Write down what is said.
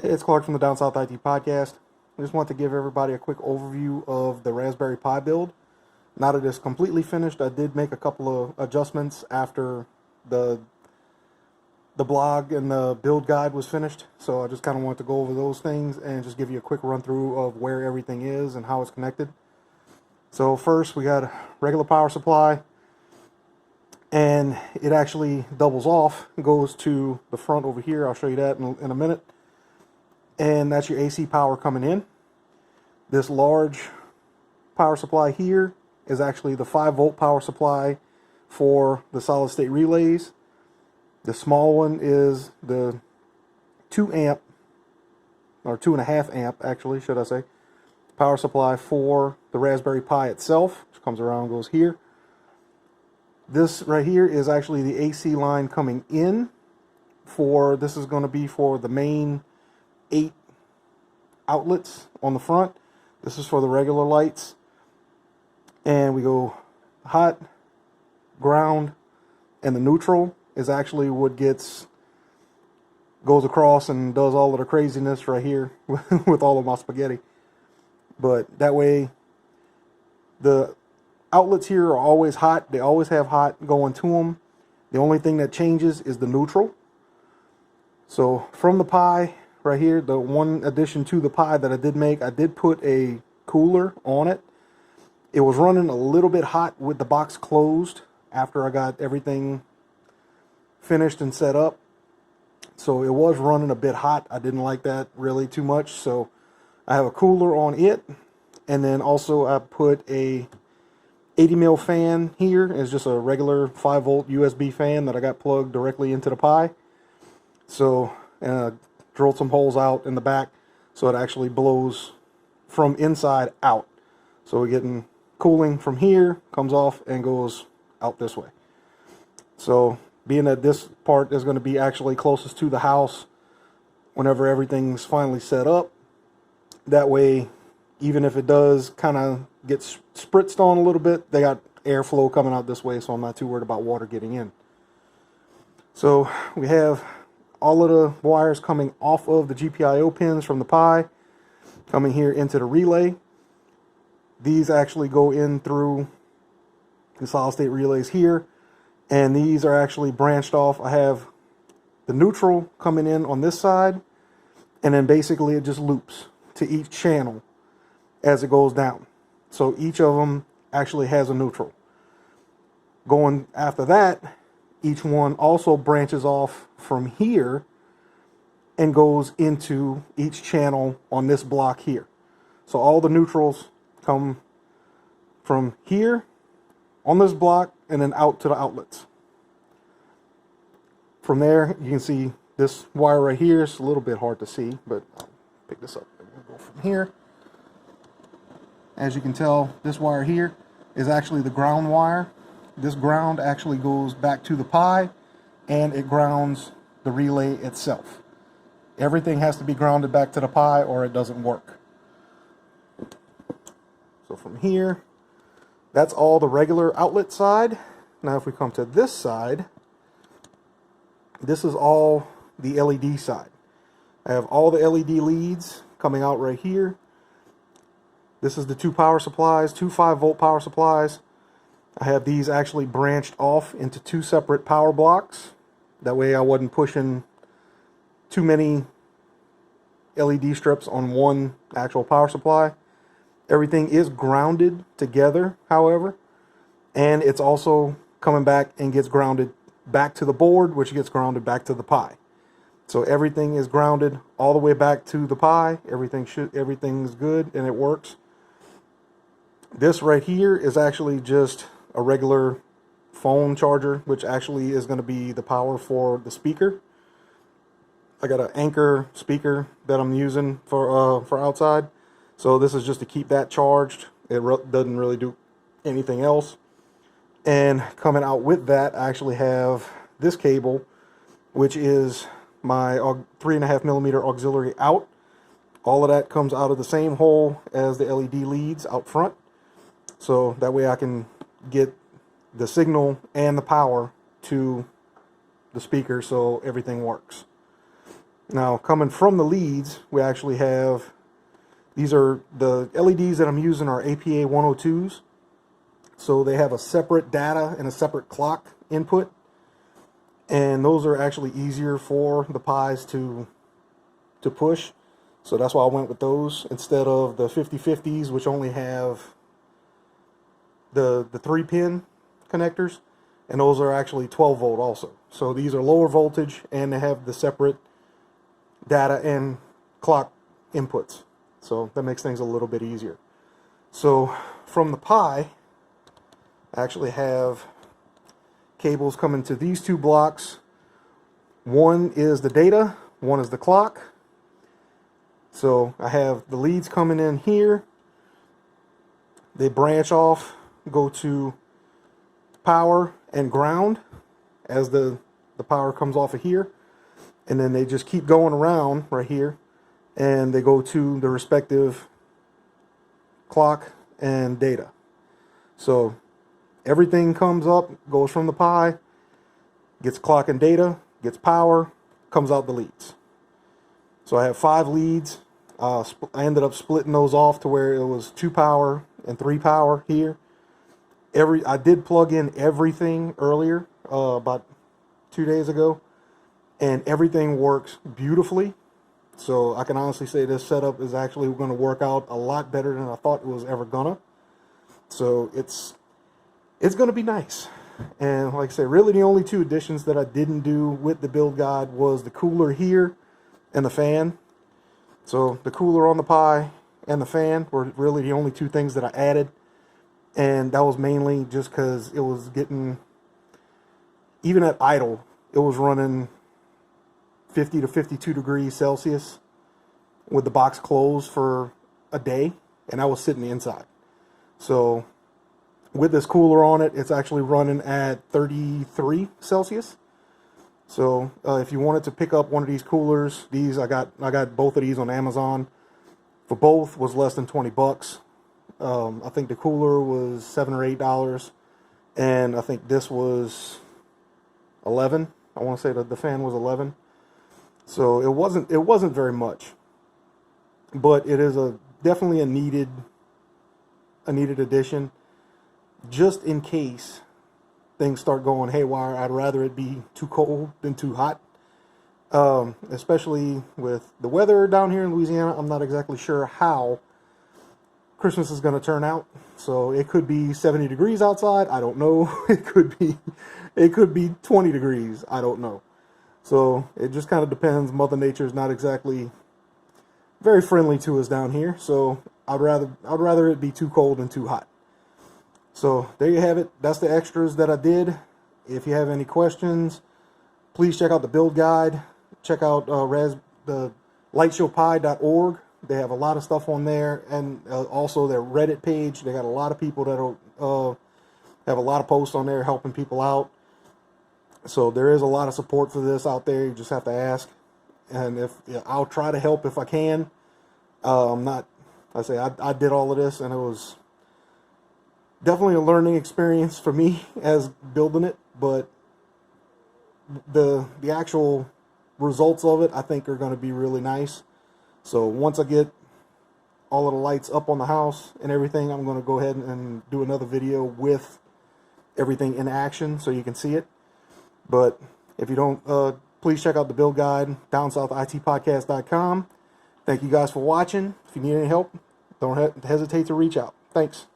Hey, it's Clark from the Down South IT Podcast. I just want to give everybody a quick overview of the Raspberry Pi build. Now that it's completely finished, I did make a couple of adjustments after the the blog and the build guide was finished. So I just kind of want to go over those things and just give you a quick run through of where everything is and how it's connected. So first, we got a regular power supply, and it actually doubles off, goes to the front over here. I'll show you that in a minute. And that's your AC power coming in. This large power supply here is actually the 5-volt power supply for the solid state relays. The small one is the 2 amp, or 2.5 amp actually, should I say, power supply for the Raspberry Pi itself, which comes around and goes here. This right here is actually the AC line coming in for, this is going to be for the main 8 outlets on the front. This is for the regular lights. And we go hot, ground, and the neutral is actually what goes across and does all of the craziness right here with all of my spaghetti. But that way, the outlets here are always hot. They always have hot going to them. The only thing that changes is the neutral. So from the Pi right here, the one addition to the Pi that I did make, I did put a cooler on it. It was running a little bit hot with the box closed after I got everything finished and set up. So it was running a bit hot. I didn't like that really too much. So I have a cooler on it. And then also I put a 80 mil fan here. It's just a regular 5-volt USB fan that I got plugged directly into the Pi. So drilled some holes out in the back so it actually blows from inside out. So we're getting cooling from here, comes off and goes out this way. So being that this part is going to be actually closest to the house whenever everything's finally set up, that way, even if it does kind of get spritzed on a little bit, they got airflow coming out this way, so I'm not too worried about water getting in. So we have all of the wires coming off of the GPIO pins from the Pi, coming here into the relay. These actually go in through the solid state relays here, and these are actually branched off. I have the neutral coming in on this side, and then basically it just loops to each channel as it goes down. So each of them actually has a neutral. Going after that, each one also branches off from here and goes into each channel on this block here. So all the neutrals come from here on this block and then out to the outlets. From there, you can see this wire right here. It's a little bit hard to see, but I'll pick this up and we'll go from here. As you can tell, this wire here is actually the ground wire. This ground actually goes back to the Pi, and it grounds the relay itself. Everything has to be grounded back to the Pi or it doesn't work. So from here, that's all the regular outlet side. Now if we come to this side, this is all the LED side. I have all the LED leads coming out right here. This is the 2 power supplies, 2 5-volt power supplies. I have these actually branched off into 2 separate power blocks. That way I wasn't pushing too many LED strips on one actual power supply. Everything is grounded together, however, and it's also coming back and gets grounded back to the board, which gets grounded back to the Pi. So everything is grounded all the way back to the Pi. Everything's good and it works. This right here is actually just a regular phone charger, which actually is going to be the power for the speaker. I got an Anker speaker that I'm using for outside. So this is just to keep that charged. It doesn't really do anything else. And coming out with that, I actually have this cable, which is my 3.5 millimeter auxiliary out. All of that comes out of the same hole as the LED leads out front. So that way I can get the signal and the power to the speaker so everything works. Now, coming from the leads, we actually have, these are the LEDs that I'm using are APA 102s. So they have a separate data and a separate clock input. And those are actually easier for the Pis to push. So that's why I went with those instead of the 5050s, which only have the 3-pin connectors. And those are actually 12 volt also. So these are lower voltage and they have the separate data and clock inputs. So that makes things a little bit easier. So from the Pi, I actually have cables coming to these two blocks. One is the data, one is the clock. So I have the leads coming in here. They branch off, go to power and ground as the power comes off of here. And then they just keep going around right here. And they go to the respective clock and data. So everything comes up, goes from the Pi, gets clock and data, gets power, comes out the leads. So I have 5 leads. I ended up splitting those off to where it was 2 power and 3 power here. I did plug in everything earlier, about 2 days ago, and everything works beautifully. So I can honestly say this setup is actually going to work out a lot better than I thought it was ever gonna. So it's going to be nice. And like I say, really the only 2 additions that I didn't do with the build guide was the cooler here and the fan. So the cooler on the Pi and the fan were really the only 2 things that I added. And that was mainly just because it was getting, even at idle, it was running 50 to 52 degrees Celsius with the box closed for a day, and I was sitting inside. So with this cooler on it, it's actually running at 33 Celsius. So if you wanted to pick up one of these coolers, I got both of these on Amazon. For both was less than 20 bucks. I think the cooler was $7 or $8, and I think this was 11. I want to say that the fan was 11. So it wasn't very much, but it is definitely a needed addition, just in case things start going haywire. I'd rather it be too cold than too hot, especially with the weather down here in Louisiana. I'm not exactly sure how Christmas is going to turn out. So it could be 70 degrees outside. I don't know. It could be 20 degrees. I don't know. So it just kind of depends. Mother Nature is not exactly very friendly to us down here. So I'd rather it be too cold than too hot. So there you have it. That's the extras that I did. If you have any questions, please check out the build guide. Check out the lightshowpi.org. They have a lot of stuff on there, and also their Reddit page. They got a lot of people that have a lot of posts on there helping people out. So there is a lot of support for this out there. You just have to ask, and I'll try to help if I can. I did all of this, and it was definitely a learning experience for me as building it, but the actual results of it, I think, are going to be really nice. So once I get all of the lights up on the house and everything, I'm going to go ahead and do another video with everything in action so you can see it. But if you don't, please check out the build guide, downsouthitpodcast.com. Thank you guys for watching. If you need any help, don't hesitate to reach out. Thanks.